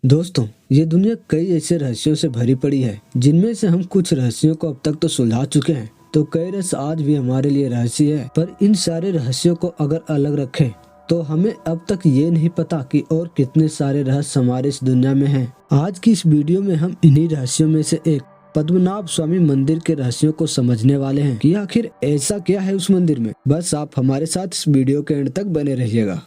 दोस्तों, ये दुनिया कई ऐसे रहस्यों से भरी पड़ी है जिनमें से हम कुछ रहस्यों को अब तक तो सुलझा चुके हैं, तो कई रहस्य आज भी हमारे लिए रहस्य है। पर इन सारे रहस्यों को अगर अलग रखें तो हमें अब तक ये नहीं पता कि और कितने सारे रहस्य हमारे इस दुनिया में हैं। आज की इस वीडियो में हम इन्हीं रहस्यों में से एक पद्मनाभ स्वामी मंदिर के रहस्यों को समझने वाले हैं कि आखिर ऐसा क्या है उस मंदिर में। बस आप हमारे साथ इस वीडियो के एंड तक बने रहिएगा।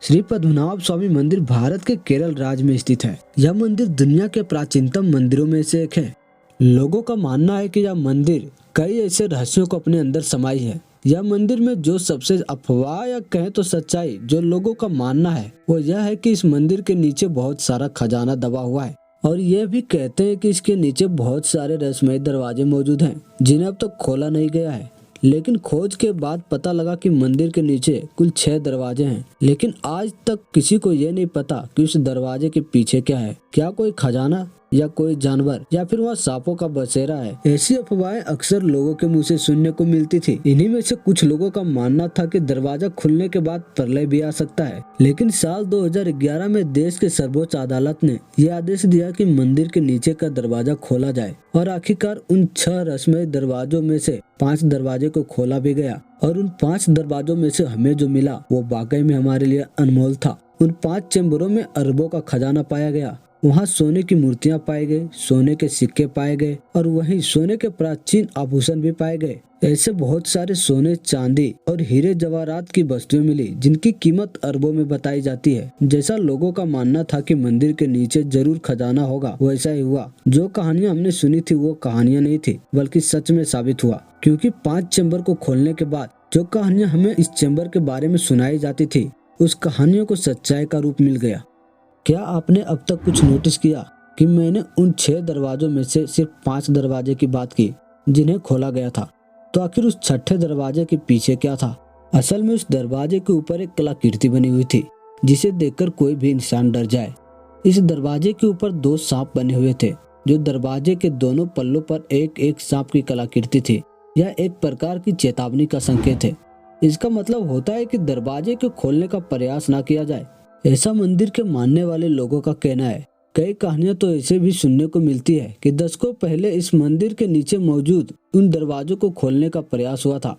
श्री पद्मनाभ स्वामी मंदिर भारत के केरल राज्य में स्थित है। यह मंदिर दुनिया के प्राचीनतम मंदिरों में से एक है। लोगों का मानना है कि यह मंदिर कई ऐसे रहस्यों को अपने अंदर समाई है। यह मंदिर में जो सबसे अफवाह या कहें तो सच्चाई जो लोगों का मानना है वो यह है कि इस मंदिर के नीचे बहुत सारा खजाना दबा हुआ है, और यह भी कहते हैं कि इसके नीचे बहुत सारे रहस्यमय दरवाजे मौजूद हैं जिन्हें अब तक खोला नहीं गया है। लेकिन खोज के बाद पता लगा कि मंदिर के नीचे कुल 6 दरवाजे हैं, लेकिन आज तक किसी को ये नहीं पता कि उस दरवाजे के पीछे क्या है। क्या कोई खजाना या कोई जानवर या फिर वह सांपों का बसेरा है। ऐसी अफवाहें अक्सर लोगों के मुंह से सुनने को मिलती थी। इन्हीं में से कुछ लोगों का मानना था कि दरवाजा खुलने के बाद प्रलय भी आ सकता है। लेकिन साल 2011 में देश के सर्वोच्च अदालत ने यह आदेश दिया कि मंदिर के नीचे का दरवाजा खोला जाए, और आखिरकार उन 6 रहस्यमय दरवाजों में से 5 दरवाजे को खोला भी गया। और उन 5 दरवाजों में से हमें जो मिला वो वाकई में हमारे लिए अनमोल था। उन 5 चैम्बरों में अरबों का खजाना पाया गया। वहाँ सोने की मूर्तियां पाए गए, सोने के सिक्के पाए गए, और वहीं सोने के प्राचीन आभूषण भी पाए गए। ऐसे बहुत सारे सोने, चांदी और हीरे जवाहरात की वस्तुएं मिली जिनकी कीमत अरबों में बताई जाती है। जैसा लोगों का मानना था कि मंदिर के नीचे जरूर खजाना होगा, वैसा ही हुआ। जो कहानियां हमने सुनी थी वो कहानियां नहीं थी बल्कि सच में साबित हुआ, क्योंकि 5 चैम्बर को खोलने के बाद जो कहानियां हमें इस चैम्बर के बारे में सुनाई जाती थी उस कहानियों को सच्चाई का रूप मिल गया। क्या आपने अब तक कुछ नोटिस किया कि मैंने उन 6 दरवाजों में से सिर्फ 5 दरवाजे की बात की जिन्हें खोला गया था? तो आखिर उस 6ठे दरवाजे के पीछे क्या था? असल में उस दरवाजे के ऊपर एक कलाकृति बनी हुई थी जिसे देखकर कोई भी इंसान डर जाए। इस दरवाजे के ऊपर 2 सांप बने हुए थे। जो दरवाजे के दोनों पल्लों पर एक एक सांप की कलाकृति थी। यह एक प्रकार की चेतावनी का संकेत है। इसका मतलब होता है कि दरवाजे को खोलने का प्रयास न किया जाए। ऐसा मंदिर के मानने वाले लोगों का कहना है। कई कहानियां तो ऐसे भी सुनने को मिलती है कि दशकों पहले इस मंदिर के नीचे मौजूद उन दरवाजों को खोलने का प्रयास हुआ था,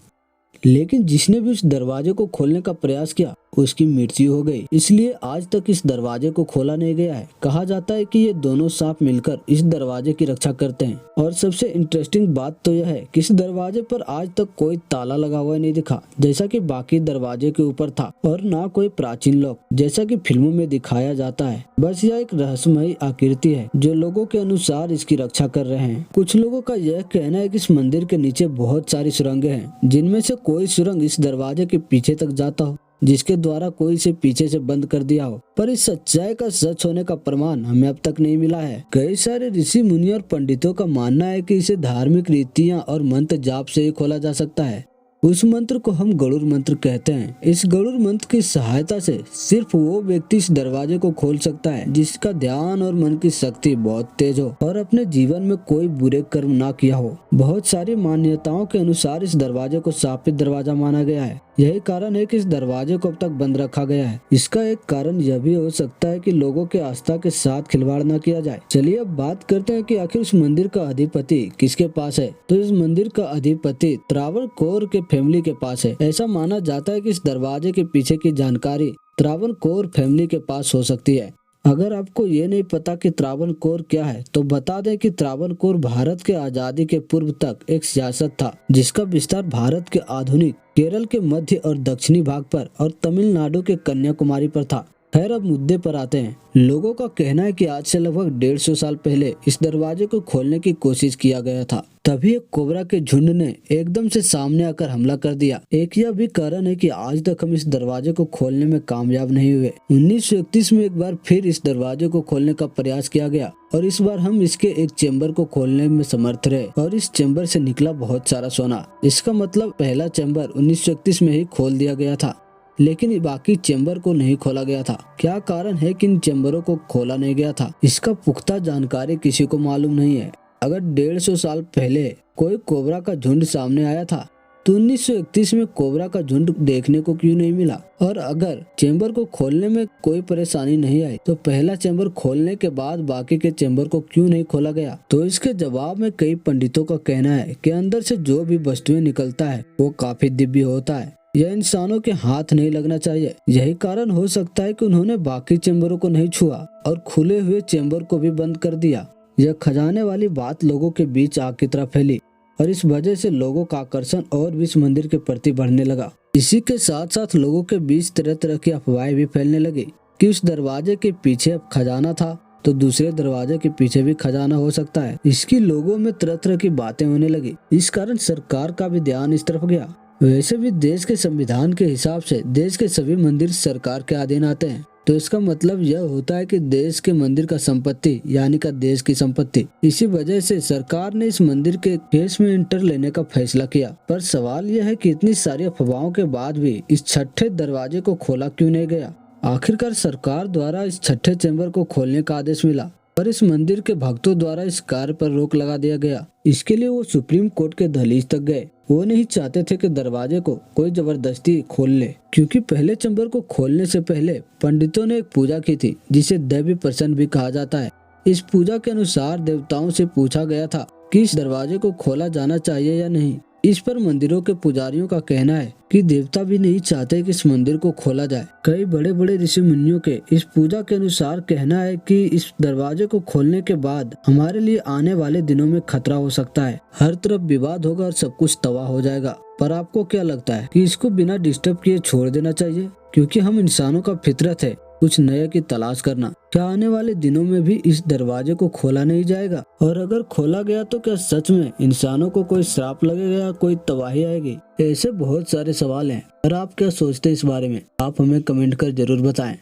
लेकिन जिसने भी उस दरवाजे को खोलने का प्रयास किया उसकी मृत्यु हो गई। इसलिए आज तक इस दरवाजे को खोला नहीं गया है। कहा जाता है कि ये दोनों सांप मिलकर इस दरवाजे की रक्षा करते हैं। और सबसे इंटरेस्टिंग बात तो यह है कि इस दरवाजे पर आज तक कोई ताला लगा हुआ नहीं दिखा जैसा कि बाकी दरवाजे के ऊपर था, और ना कोई प्राचीन लॉक जैसा कि फिल्मों में दिखाया जाता है। बस यह एक रहस्यमयी आकृति है जो लोगों के अनुसार इसकी रक्षा कर रहे हैं। कुछ लोगों का यह कहना है कि इस मंदिर के नीचे बहुत सारी सुरंगें हैं, जिनमें से कोई सुरंग इस दरवाजे के पीछे तक जाता हो, जिसके द्वारा कोई इसे पीछे से बंद कर दिया हो। पर इस सच्चाई का सच होने का प्रमाण हमें अब तक नहीं मिला है। कई सारे ऋषि मुनि और पंडितों का मानना है कि इसे धार्मिक रीतियां और मंत्र जाप से ही खोला जा सकता है। उस मंत्र को हम गरुड़ मंत्र कहते हैं। इस गरुड़ मंत्र की सहायता से सिर्फ वो व्यक्ति इस दरवाजे को खोल सकता है जिसका ध्यान और मन की शक्ति बहुत तेज हो और अपने जीवन में कोई बुरे कर्म ना किया हो। बहुत सारी मान्यताओं के अनुसार इस दरवाजे को शापित दरवाजा माना गया है। यही कारण है कि इस दरवाजे को अब तक बंद रखा गया है। इसका एक कारण यह भी हो सकता है कि लोगों के आस्था के साथ खिलवाड़ न किया जाए। चलिए अब बात करते हैं कि आखिर उस मंदिर का अधिपति किसके पास है। तो इस मंदिर का अधिपति त्रावणकोर के फैमिली के पास है। ऐसा माना जाता है कि इस दरवाजे के पीछे की जानकारी त्रावणकोर फैमिली के पास हो सकती है। अगर आपको ये नहीं पता कि त्रावणकोर क्या है तो बता दें कि त्रावणकोर भारत के आजादी के पूर्व तक एक सियासत था जिसका विस्तार भारत के आधुनिक केरल के मध्य और दक्षिणी भाग पर और तमिलनाडु के कन्याकुमारी पर था। खैर अब मुद्दे पर आते हैं। लोगों का कहना है कि आज से लगभग 150 साल पहले इस दरवाजे को खोलने की कोशिश किया गया था। तभी एक कोबरा के झुंड ने एकदम से सामने आकर हमला कर दिया। एक यह भी कारण है कि आज तक हम इस दरवाजे को खोलने में कामयाब नहीं हुए। 1931 में एक बार फिर इस दरवाजे को खोलने का प्रयास किया गया और इस बार हम इसके एक चैम्बर को खोलने में समर्थ रहे और इस चैम्बर से निकला बहुत सारा सोना। इसका मतलब पहला चैम्बर 1931 में ही खोल दिया गया था, लेकिन बाकी चैम्बर को नहीं खोला गया था। क्या कारण है कि इन चैम्बरों को खोला नहीं गया था, इसका पुख्ता जानकारी किसी को मालूम नहीं है। अगर 150 साल पहले कोई कोबरा का झुंड सामने आया था तो 1931 में कोबरा का झुंड देखने को क्यों नहीं मिला? और अगर चेंबर को खोलने में कोई परेशानी नहीं आई तो पहला चेंबर खोलने के बाद बाकी के चेंबर को क्यों नहीं खोला गया? तो इसके जवाब में कई पंडितों का कहना है कि अंदर से जो भी वस्तुएं निकलता है वो काफी दिव्य होता है। यह इंसानों के हाथ नहीं लगना चाहिए। यही कारण हो सकता है कि उन्होंने बाकी चेंबरों को नहीं छुआ और खुले हुए चेंबर को भी बंद कर दिया। यह खजाने वाली बात लोगों के बीच आग की तरह फैली और इस वजह से लोगों का आकर्षण और भी इस मंदिर के प्रति बढ़ने लगा। इसी के साथ साथ लोगों के बीच तरह तरह की अफवाहें भी फैलने लगी कि उस दरवाजे के पीछे अब खजाना था तो दूसरे दरवाजे के पीछे भी खजाना हो सकता है। इसकी लोगों में तरह तरह की बातें होने लगी। इस कारण सरकार का भी ध्यान इस तरफ गया। वैसे भी देश के संविधान के हिसाब से देश के सभी मंदिर सरकार के अधीन आते हैं, तो इसका मतलब यह होता है कि देश के मंदिर का संपत्ति यानी का देश की संपत्ति। इसी वजह से सरकार ने इस मंदिर के केस में इंटर लेने का फैसला किया। पर सवाल यह है कि इतनी सारी अफवाहों के बाद भी इस छठे दरवाजे को खोला क्यों नहीं गया? आखिरकार सरकार द्वारा इस छठे चैम्बर को खोलने का आदेश मिला पर इस मंदिर के भक्तों द्वारा इस कार्य पर रोक लगा दिया गया। इसके लिए वो सुप्रीम कोर्ट के दहलीज तक गए। वो नहीं चाहते थे कि दरवाजे को कोई जबरदस्ती खोल ले, क्योंकि पहले चैम्बर को खोलने से पहले पंडितों ने एक पूजा की थी जिसे दैवी प्रसन्न भी कहा जाता है। इस पूजा के अनुसार देवताओं से पूछा गया था कि इस दरवाजे को खोला जाना चाहिए या नहीं। इस पर मंदिरों के पुजारियों का कहना है कि देवता भी नहीं चाहते कि इस मंदिर को खोला जाए। कई बड़े बड़े ऋषि मुनियों के इस पूजा के अनुसार कहना है कि इस दरवाजे को खोलने के बाद हमारे लिए आने वाले दिनों में खतरा हो सकता है। हर तरफ विवाद होगा और सब कुछ तबाह हो जाएगा। पर आपको क्या लगता है कि इसको बिना डिस्टर्ब किए छोड़ देना चाहिए? क्योंकि हम इंसानों का फितरत है कुछ नए की तलाश करना। क्या आने वाले दिनों में भी इस दरवाजे को खोला नहीं जाएगा? और अगर खोला गया तो क्या सच में इंसानों को कोई श्राप लगेगा, कोई तबाही आएगी? ऐसे बहुत सारे सवाल हैं। और आप क्या सोचते हैं इस बारे में? आप हमें कमेंट कर जरूर बताएं।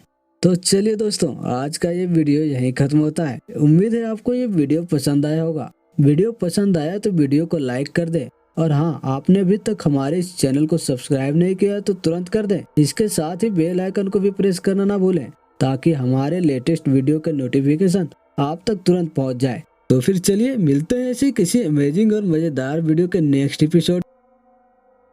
तो चलिए दोस्तों, आज का ये वीडियो यहीं खत्म होता है। उम्मीद है आपको ये वीडियो पसंद आया होगा। वीडियो पसंद आया तो वीडियो को लाइक कर दे। और हाँ, आपने अभी तक हमारे इस चैनल को सब्सक्राइब नहीं किया तो तुरंत कर दें। इसके साथ ही बेल आइकन को भी प्रेस करना ना भूलें ताकि हमारे लेटेस्ट वीडियो का नोटिफिकेशन आप तक तुरंत पहुंच जाए। तो फिर चलिए मिलते हैं ऐसी किसी अमेजिंग और मजेदार वीडियो के नेक्स्ट एपिसोड।